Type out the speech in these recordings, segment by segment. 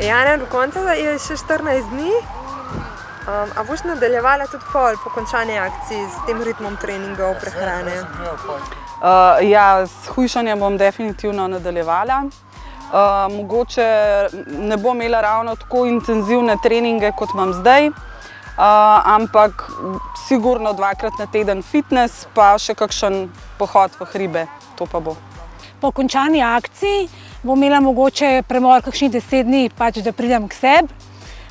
Janja, do konca je še 14 dni. A boš nadaljevala tudi po končani akciji s tem ritmom treningov, prehrane? Ja, s hujšanjem bom definitivno nadaljevala. Mogoče ne bom imela ravno tako intenzivne treninge, kot imam zdaj, ampak sigurno 2-krat na teden fitness, pa še kakšen pohod v hribe, to pa bo. Po končani akciji bom imela mogoče premor kakšnih 10 dni, pač da pridem k sebi,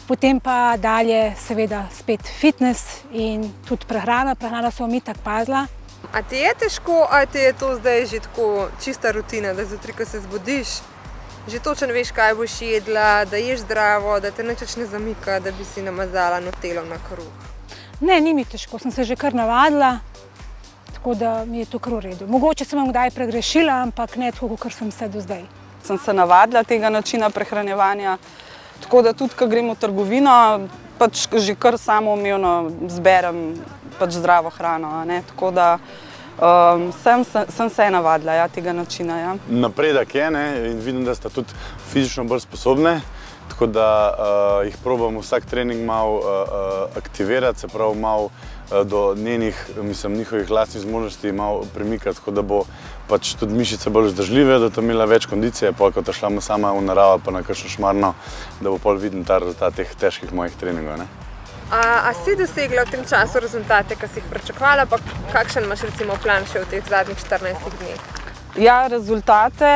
potem pa dalje seveda spet fitness in tudi prehrana. Prehrana se bom itak pazila. A ti je težko, ali ti je to zdaj že tako čista rutina, da zjutraj, ko se zbudiš, že točno veš, kaj boš jedla, da ješ zdravo, da te nič ne zamika, da bi si namazala nutelo na kruh? Ne, ni mi težko, sem se že kar navadila, tako da mi je to kar v redu. Mogoče sem kdaj pregrešila, ampak ne tako, kot sem se do zdaj. Sem se navadila tega načina prehranjevanja, tako da tudi, ko grem v trgovino, pač že kar samoumevno zberem pač zdravo hrano, tako da sem se navadila tega načina. Ja. Napredek je, in vidim, da sta tudi fizično bolj sposobne, tako da jih probam vsak trening malo aktivirati, se pravi malo do njihovih lastnih zmožnosti malo premikati, tako da bo pač tudi mišice bolj vzdržljive, da bo imela več kondicije, pa ko ta šla sama v naravo pa na kakšno šmarno, da bo pol viden ta rezultat teh težkih mojih treningov. A si dosegla v tem času rezultate, ki si jih pričakovala, pa kakšen imaš recimo plan še v teh zadnjih 14 dneh? Ja, rezultate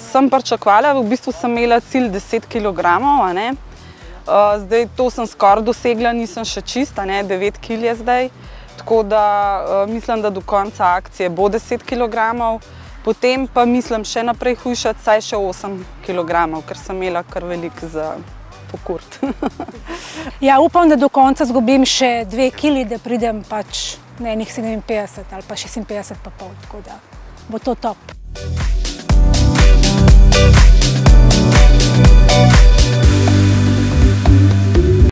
sem pričakovala, v bistvu sem imela cilj 10 kg, zdaj to sem skoraj dosegla, nisem še čista, 9 kg je zdaj, tako da mislim, da do konca akcije bo 10 kg, potem pa mislim še naprej hujšati, saj še 8 kg, ker sem imela kar velik za pokurt. Ja, upam, da do konca zgubim še 2 kg, da pridem pač na enih 57 ali pa 56,5, tako da bo to top.